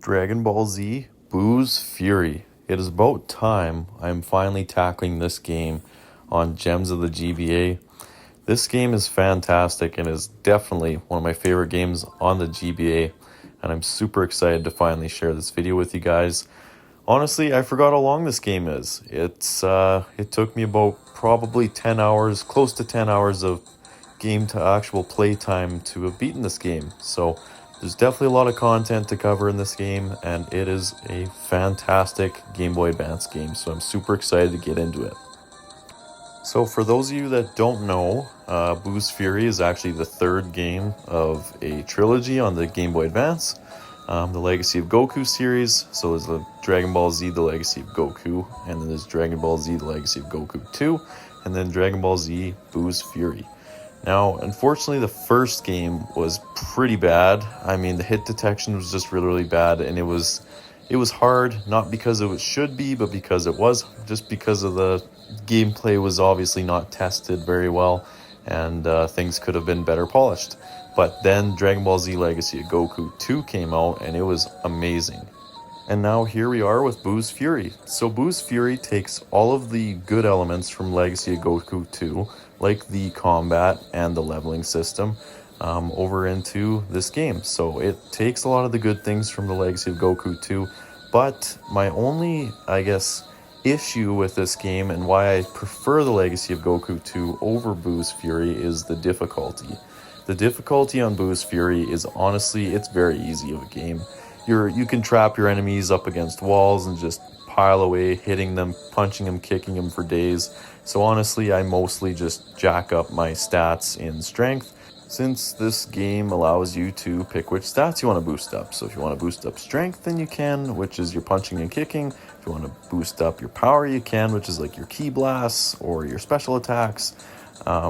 Dragon Ball Z Boo's Fury. It is about time I am finally tackling this game on Gems of the GBA. This game is fantastic and is definitely one of my favorite games on the GBA, and I'm super excited to finally share this video with you guys. Honestly, I forgot how long this game is. It took me about probably 10 hours, close to 10 hours of game to actual play time to have beaten this game. So there's definitely a lot of content to cover in this game, and it is a fantastic Game Boy Advance game, so I'm super excited to get into it. So for those of you that don't know, Boo's Fury is actually the third game of a trilogy on the Game Boy Advance. The Legacy of Goku series, so there's the Dragon Ball Z, the Legacy of Goku, and then there's Dragon Ball Z, the Legacy of Goku 2, and then Dragon Ball Z, Boo's Fury. Now, unfortunately, the first game was pretty bad. I mean, the hit detection was just really, really bad, and it was hard, not because it should be, but because it was, just because of the gameplay was obviously not tested very well, and things could have been better polished. But then Dragon Ball Z Legacy of Goku 2 came out, and it was amazing. And now here we are with Boo's Fury. So Boo's Fury takes all of the good elements from Legacy of Goku 2, like the combat and the leveling system, over into this game. So it takes a lot of the good things from the Legacy of Goku 2, but my only, issue with this game and why I prefer the Legacy of Goku 2 over Boo's Fury is the difficulty. The difficulty on Boo's Fury is honestly, it's very easy of a game. You can trap your enemies up against walls and just pile away, hitting them, punching them, kicking them for days. So honestly, I mostly just jack up my stats in strength, since this game allows you to pick which stats you want to boost up. So if you want to boost up strength, then you can, which is your punching and kicking. If you want to boost up your power, you can, which is like your ki blasts or your special attacks.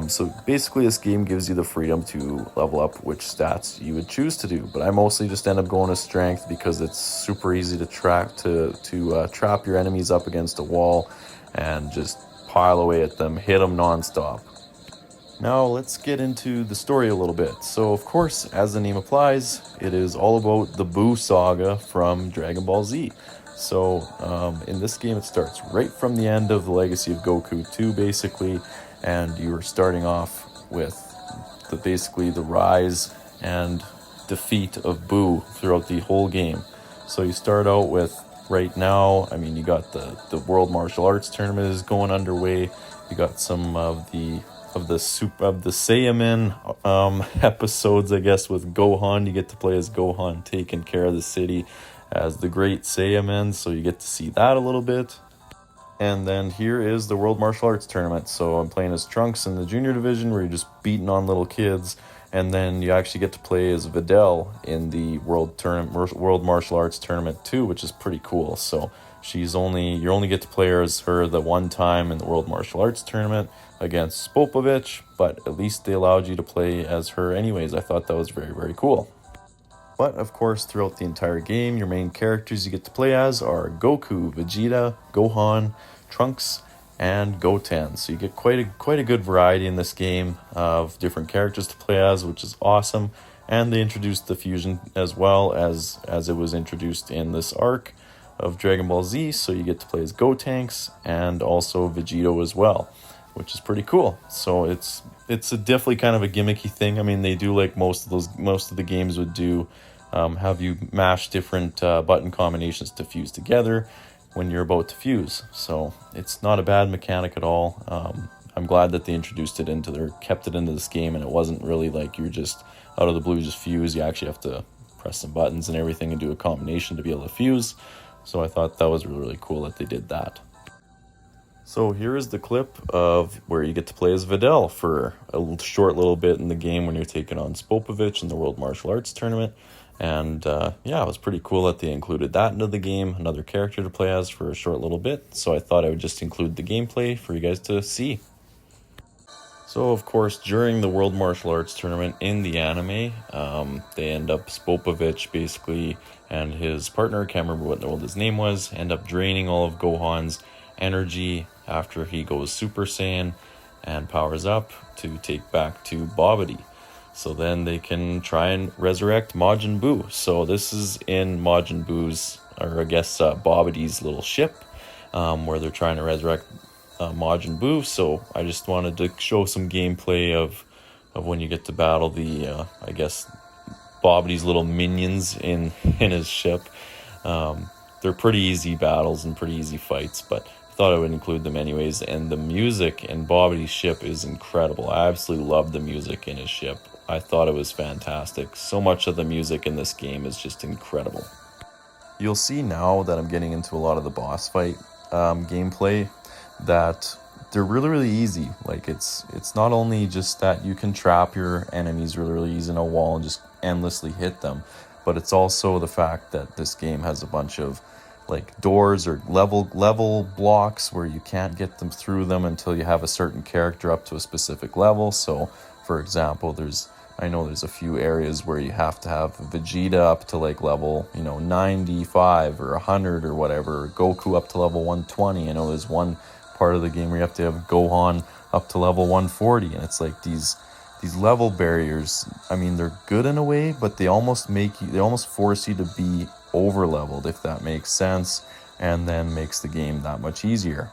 So basically this game gives you the freedom to level up which stats you would choose to do, but I mostly just end up going to strength because it's super easy to trap your enemies up against a wall and just pile away at them, hit them non-stop. Now let's get into the story a little bit. So of course, as the name applies, it is all about the Boo saga from Dragon Ball Z. So in this game it starts right from the end of the Legacy of Goku 2 basically, and you are starting off with the rise and defeat of Boo throughout the whole game. So you start out with, right now, I mean, you got the World Martial Arts Tournament is going underway. You got some of the Saiyaman episodes, I guess, with Gohan. You get to play as Gohan taking care of the city as the Great Saiyaman, so you get to see that a little bit. And then here is the World Martial Arts Tournament. So I'm playing as Trunks in the junior division, where you're just beating on little kids. And then you actually get to play as Videl in the World Martial Arts Tournament too, which is pretty cool. So you only get to play as her the one time in the World Martial Arts Tournament against Spopovich, but at least they allowed you to play as her anyways. I thought that was very, very cool. But of course, throughout the entire game, your main characters you get to play as are Goku, Vegeta, Gohan, Trunks, and Goten. So you get quite a good variety in this game of different characters to play as, which is awesome. And they introduced the fusion as well as it was introduced in this arc of Dragon Ball Z. So you get to play as Gotenks and also Vegito as well, which is pretty cool. So it's definitely kind of a gimmicky thing. I mean, they do like most of the games would do, have you mash different button combinations to fuse together when you're about to fuse. So it's not a bad mechanic at all. I'm glad that they kept it into this game, and it wasn't really like you're just out of the blue just fuse. You actually have to press some buttons and everything and do a combination to be able to fuse. So I thought that was really, really cool that they did that. So here is the clip of where you get to play as Videl for a short little bit in the game when you're taking on Spopovich in the World Martial Arts Tournament. And it was pretty cool that they included that into the game, another character to play as for a short little bit. So I thought I would just include the gameplay for you guys to see. So of course, during the World Martial Arts Tournament in the anime, they end up, Spopovich basically and his partner, I can't remember what his name was, end up draining all of Gohan's energy after he goes Super Saiyan and powers up to take back to Babidi. So then they can try and resurrect Majin Buu. So this is in Majin Buu's, or I guess Bobity's little ship, where they're trying to resurrect Majin Buu. So I just wanted to show some gameplay of when you get to battle the, I guess, Bobity's little minions in his ship. They're pretty easy battles and pretty easy fights, but I thought I would include them anyways. And the music in Bobity's ship is incredible. I absolutely love the music in his ship. I thought it was fantastic. So much of the music in this game is just incredible. You'll see now that I'm getting into a lot of the boss fight gameplay that they're really easy. Like it's not only just that you can trap your enemies really easy in a wall and just endlessly hit them, but it's also the fact that this game has a bunch of like doors or level blocks where you can't get them through them until you have a certain character up to a specific level. So for example, I know there's a few areas where you have to have Vegeta up to like level, 95 or 100 or whatever, Goku up to level 120. I know there's one part of the game where you have to have Gohan up to level 140, and it's like these level barriers. I mean, they're good in a way, but they almost force you to be over leveled, if that makes sense, and then makes the game that much easier.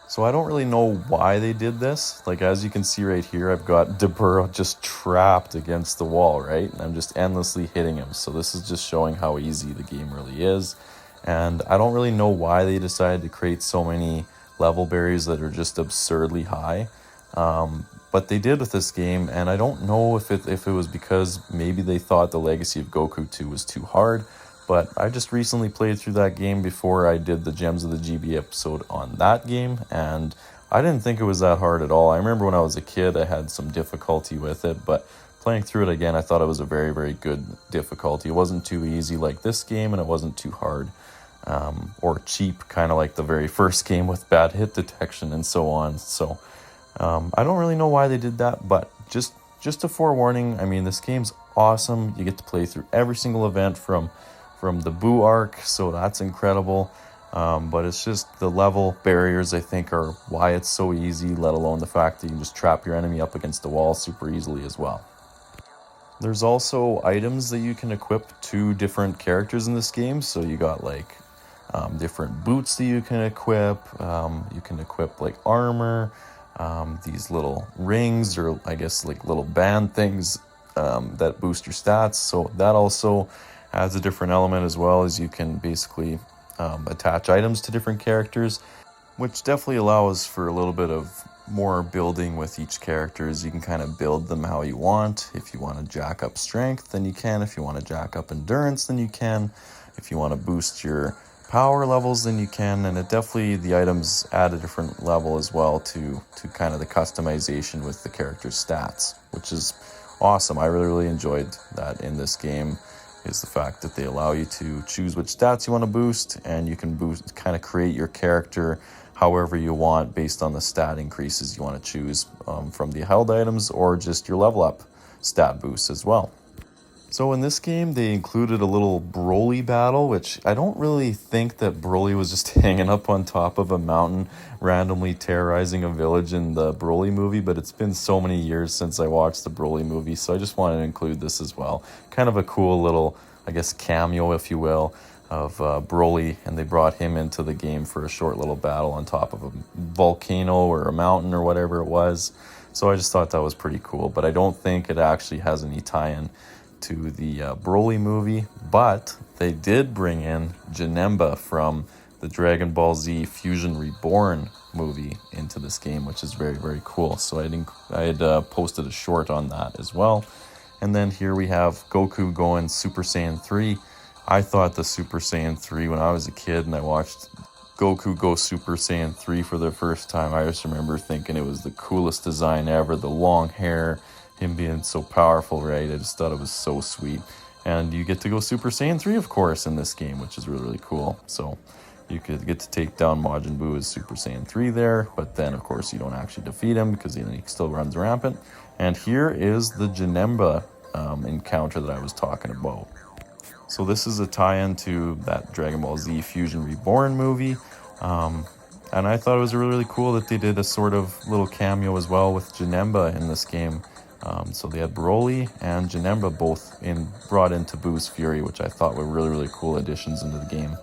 So I don't really know why they did this. Like, as you can see right here, I've got Dabura just trapped against the wall, right? And I'm just endlessly hitting him. So this is just showing how easy the game really is. And I don't really know why they decided to create so many level barriers that are just absurdly high. But they did with this game, and I don't know if it was because maybe they thought the Legacy of Goku 2 was too hard. But I just recently played through that game before I did the Gems of the GBA episode on that game, and I didn't think it was that hard at all. I remember when I was a kid, I had some difficulty with it, but playing through it again, I thought it was a very good difficulty. It wasn't too easy like this game, and it wasn't too hard or cheap, kind of like the very first game with bad hit detection and so on. So I don't really know why they did that, but just a forewarning. I mean, this game's awesome. You get to play through every single event from the Buu arc, so that's incredible. But it's just the level barriers, I think, are why it's so easy, let alone the fact that you can just trap your enemy up against the wall super easily as well. There's also items that you can equip to different characters in this game. So you got like different boots that you can equip. You can equip like armor, these little rings, or I guess like little band things that boost your stats. So that also adds a different element, as well as you can basically attach items to different characters, which definitely allows for a little bit of more building with each character. You can kind of build them how you want. If you want to jack up strength, then you can. If you want to jack up endurance, then you can. If you want to boost your power levels, then you can. And the items add a different level as well to kind of the customization with the character's stats, which is awesome. I really enjoyed that in this game, is the fact that they allow you to choose which stats you want to boost, and you can kind of create your character however you want based on the stat increases you want to choose from the held items, or just your level up stat boosts as well. So in this game, they included a little Broly battle, which I don't really think that Broly was just hanging up on top of a mountain randomly terrorizing a village in the Broly movie, but it's been so many years since I watched the Broly movie, so I just wanted to include this as well. Kind of a cool little, I guess, cameo, if you will, of Broly, and they brought him into the game for a short little battle on top of a volcano or a mountain or whatever it was. So I just thought that was pretty cool, but I don't think it actually has any tie-in to the Broly movie, but they did bring in Janemba from the Dragon Ball Z Fusion Reborn movie into this game, which is very cool. So I had posted a short on that as well. And then here we have Goku going Super Saiyan 3. I thought the Super Saiyan 3, when I was a kid and I watched Goku go Super Saiyan 3 for the first time, I just remember thinking it was the coolest design ever. The long hair, him being so powerful, right? I just thought it was so sweet. And you get to go Super Saiyan 3, of course, in this game, which is really cool. So you could get to take down Majin Buu as Super Saiyan 3 there, but then, of course, you don't actually defeat him because he still runs rampant. And here is the Janemba encounter that I was talking about. So this is a tie-in to that Dragon Ball Z Fusion Reborn movie. And I thought it was really cool that they did a sort of little cameo as well with Janemba in this game. So they had Broly and Janemba both brought into Boo's Fury, which I thought were really, really cool additions into the game.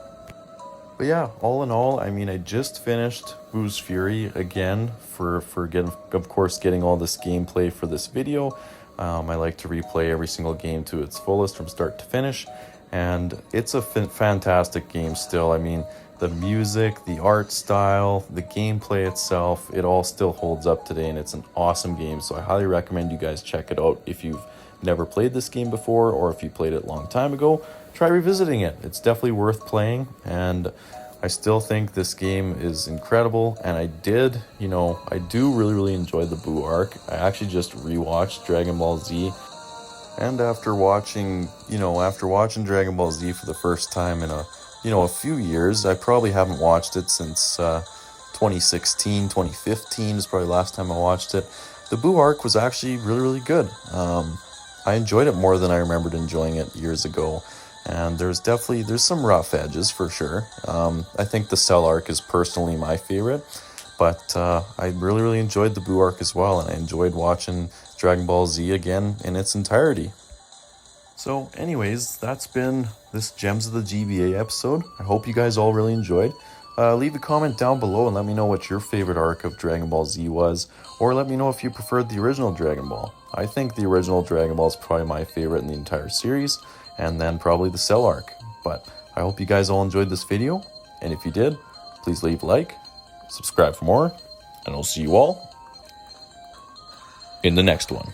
But yeah, all in all, I mean, I just finished Boo's Fury again for getting, of course, getting all this gameplay for this video. I like to replay every single game to its fullest from start to finish, and it's a fantastic game still. I mean, the music, the art style, the gameplay itself, it all still holds up today, and it's an awesome game. So I highly recommend you guys check it out if you've never played this game before, or if you played it a long time ago, try revisiting it. It's definitely worth playing, and I still think this game is incredible. And I do really, really enjoy the Boo arc. I actually just rewatched Dragon Ball Z, and after watching Dragon Ball Z for the first time in a few years, I probably haven't watched it since 2016, 2015 is probably the last time I watched it. The Boo arc was actually really, really good. I enjoyed it more than I remembered enjoying it years ago. And there's some rough edges for sure. I think the Cell arc is personally my favorite, but I really, really enjoyed the Boo arc as well, and I enjoyed watching Dragon Ball Z again in its entirety. So anyways, that's been this Gems of the GBA episode. I hope you guys all really enjoyed. Leave a comment down below and let me know what your favorite arc of Dragon Ball Z was, or let me know if you preferred the original Dragon Ball. I think the original Dragon Ball is probably my favorite in the entire series, and then probably the Cell arc. But I hope you guys all enjoyed this video, and if you did, please leave a like, subscribe for more, and I'll see you all in the next one.